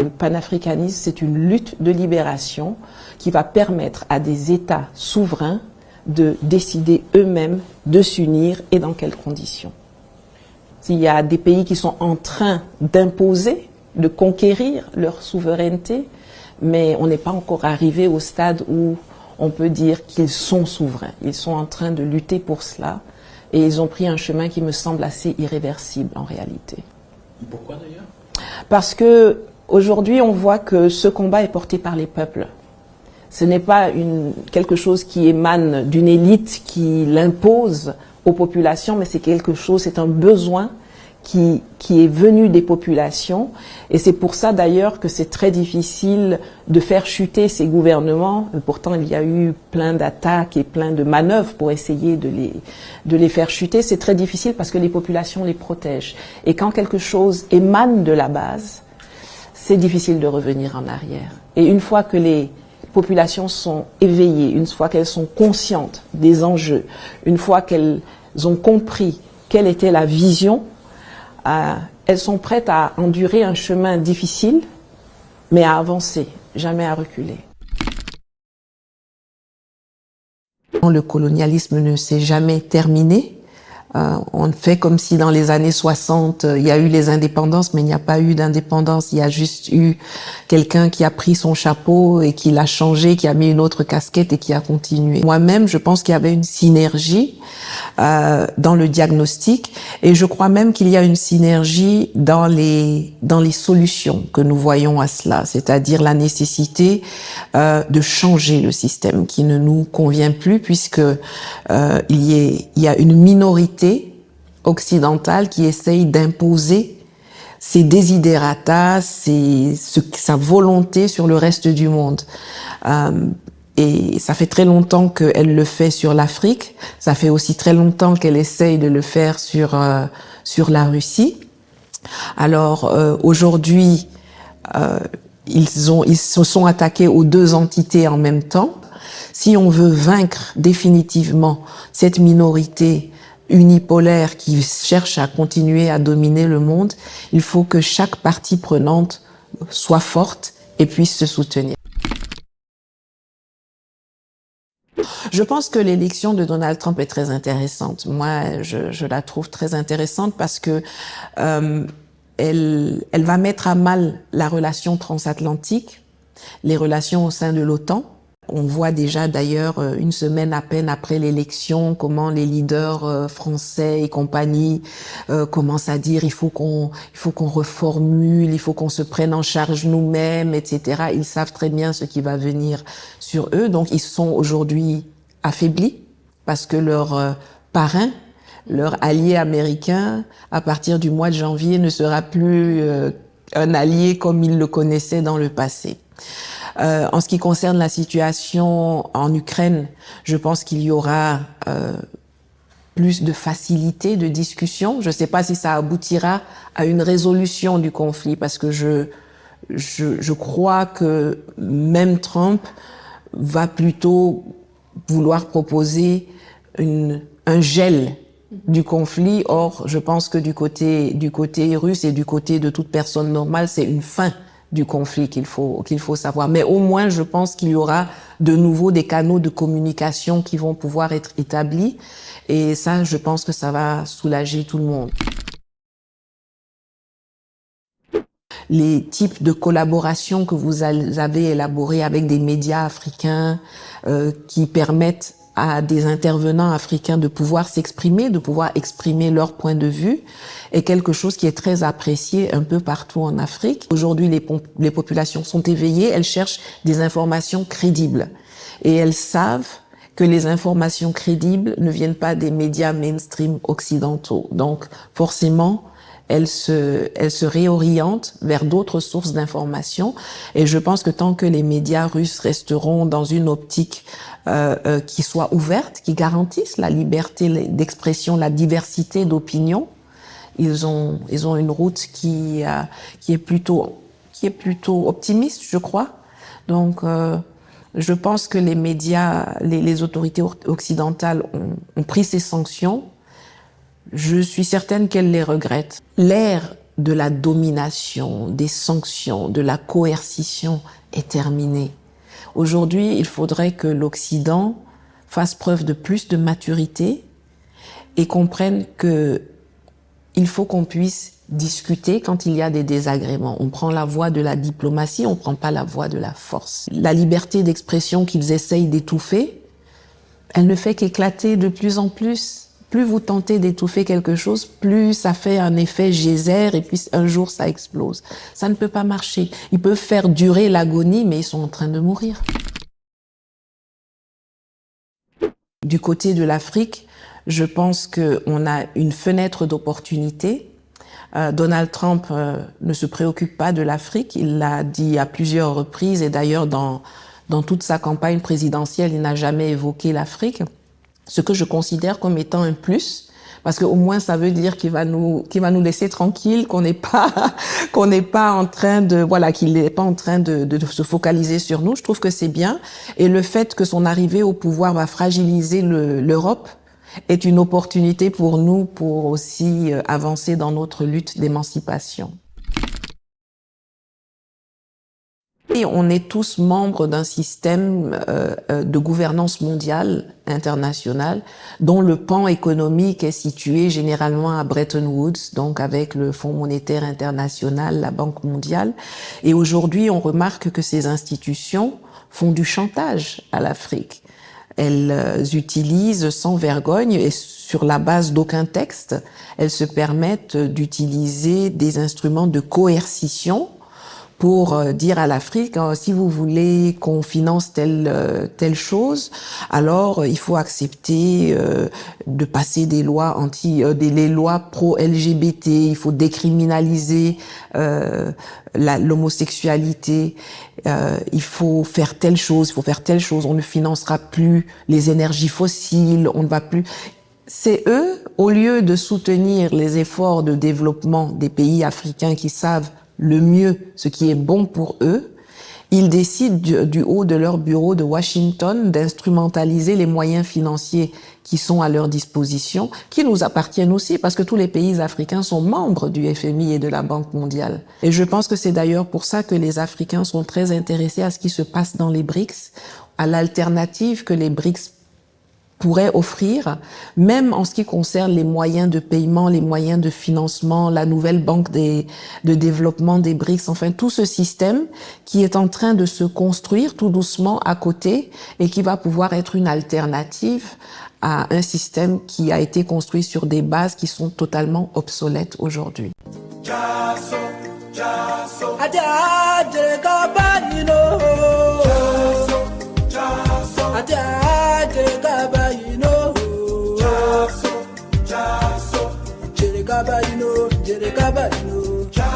Le panafricanisme, c'est une lutte de libération qui va permettre à des États souverains de décider eux-mêmes de s'unir et dans quelles conditions. S'il y a des pays qui sont en train d'imposer, de conquérir leur souveraineté, mais on n'est pas encore arrivé au stade où on peut dire qu'ils sont souverains. Ils sont en train de lutter pour cela et ils ont pris un chemin qui me semble assez irréversible en réalité. Pourquoi d'ailleurs? Parce que aujourd'hui, on voit que ce combat est porté par les peuples. Ce n'est pas quelque chose qui émane d'une élite qui l'impose aux populations, mais c'est un besoin qui est venu des populations. Et c'est pour ça d'ailleurs que c'est très difficile de faire chuter ces gouvernements. Pourtant, il y a eu plein d'attaques et plein de manœuvres pour essayer de les faire chuter. C'est très difficile parce que les populations les protègent. Et quand quelque chose émane de la base, c'est difficile de revenir en arrière. Et une fois que les populations sont éveillées, une fois qu'elles sont conscientes des enjeux, une fois qu'elles ont compris quelle était la vision, elles sont prêtes à endurer un chemin difficile, mais à avancer, jamais à reculer. Le colonialisme ne s'est jamais terminé. On fait comme si dans les années 60, il y a eu les indépendances, mais il n'y a pas eu d'indépendance. Il y a juste eu quelqu'un qui a pris son chapeau et qui l'a changé, qui a mis une autre casquette et qui a continué. Moi-même, je pense qu'il y avait une synergie dans le diagnostic et je crois même qu'il y a une synergie dans les solutions que nous voyons à cela, c'est-à-dire la nécessité de changer le système qui ne nous convient plus puisque il y a une minorité occidentale qui essaye d'imposer ses desiderata, sa volonté sur le reste du monde. Et ça fait très longtemps qu'elle le fait sur l'Afrique. Ça fait aussi très longtemps qu'elle essaye de le faire sur la Russie. Alors aujourd'hui, ils se sont attaqués aux deux entités en même temps. Si on veut vaincre définitivement cette minorité unipolaire qui cherche à continuer à dominer le monde, il faut que chaque partie prenante soit forte et puisse se soutenir. Je pense que l'élection de Donald Trump est très intéressante. Moi, je la trouve très intéressante parce que elle va mettre à mal la relation transatlantique, les relations au sein de l'OTAN. On voit déjà d'ailleurs une semaine à peine après l'élection comment les leaders français et compagnie commencent à dire il faut qu'on reformule, il faut qu'on se prenne en charge nous-mêmes, etc. Ils savent très bien ce qui va venir sur eux, donc ils sont aujourd'hui affaiblis parce que leur parrain, leur allié américain, à partir du mois de janvier, ne sera plus un allié comme ils le connaissaient dans le passé. En ce qui concerne la situation en Ukraine, je pense qu'il y aura plus de facilité de discussion. Je ne sais pas si ça aboutira à une résolution du conflit, parce que je crois que même Trump va plutôt vouloir proposer un gel du conflit. Or, je pense que du côté russe et du côté de toute personne normale, c'est une fin du conflit qu'il faut savoir. Mais au moins, je pense qu'il y aura de nouveau des canaux de communication qui vont pouvoir être établis. Et ça, je pense que ça va soulager tout le monde. Les types de collaborations que vous avez élaborées avec des médias africains qui permettent à des intervenants africains de pouvoir s'exprimer, de pouvoir exprimer leur point de vue, est quelque chose qui est très apprécié un peu partout en Afrique. Aujourd'hui, les populations sont éveillées, elles cherchent des informations crédibles. Et elles savent que les informations crédibles ne viennent pas des médias mainstream occidentaux. Donc, forcément, elles se réorientent vers d'autres sources d'informations. Et je pense que tant que les médias russes resteront dans une optique qui soit ouverte, qui garantisse la liberté d'expression, la diversité d'opinion, ils ont une route qui est plutôt optimiste, je crois. Donc, je pense que les médias, les autorités occidentales ont pris ces sanctions. Je suis certaine qu'elles les regrettent. L'ère de la domination, des sanctions, de la coercition est terminée. Aujourd'hui, il faudrait que l'Occident fasse preuve de plus de maturité et comprenne que il faut qu'on puisse discuter quand il y a des désagréments. On prend la voie de la diplomatie, on ne prend pas la voie de la force. La liberté d'expression qu'ils essayent d'étouffer, elle ne fait qu'éclater de plus en plus. Plus vous tentez d'étouffer quelque chose, plus ça fait un effet geyser et puis un jour ça explose. Ça ne peut pas marcher. Ils peuvent faire durer l'agonie, mais ils sont en train de mourir. Du côté de l'Afrique, je pense qu'on a une fenêtre d'opportunité. Donald Trump ne se préoccupe pas de l'Afrique, il l'a dit à plusieurs reprises et d'ailleurs dans toute sa campagne présidentielle, il n'a jamais évoqué l'Afrique, ce que je considère comme étant un plus, parce qu'au moins ça veut dire qu'il va nous laisser tranquille, qu'on n'est pas en train de, voilà, qu'il n'est pas en train de se focaliser sur nous. Je trouve que c'est bien. Et le fait que son arrivée au pouvoir va fragiliser l'Europe est une opportunité pour nous pour aussi avancer dans notre lutte d'émancipation. Et on est tous membres d'un système de gouvernance mondiale, internationale, dont le pan économique est situé généralement à Bretton Woods, donc avec le Fonds monétaire international, la Banque mondiale. Et aujourd'hui, on remarque que ces institutions font du chantage à l'Afrique. Elles utilisent sans vergogne et sur la base d'aucun texte, elles se permettent d'utiliser des instruments de coercition pour dire à l'Afrique, si vous voulez qu'on finance telle chose, alors il faut accepter de passer des lois des lois pro-LGBT, il faut décriminaliser l'homosexualité, il faut faire telle chose, on ne financera plus les énergies fossiles, on ne va plus... C'est eux, au lieu de soutenir les efforts de développement des pays africains qui savent le mieux ce qui est bon pour eux, ils décident du haut de leur bureau de Washington d'instrumentaliser les moyens financiers qui sont à leur disposition, qui nous appartiennent aussi, parce que tous les pays africains sont membres du FMI et de la Banque mondiale. Et je pense que c'est d'ailleurs pour ça que les Africains sont très intéressés à ce qui se passe dans les BRICS, à l'alternative que les BRICS pourrait offrir, même en ce qui concerne les moyens de paiement, les moyens de financement, la nouvelle banque de développement des BRICS, enfin tout ce système qui est en train de se construire tout doucement à côté et qui va pouvoir être une alternative à un système qui a été construit sur des bases qui sont totalement obsolètes aujourd'hui. Jerekaba, you know.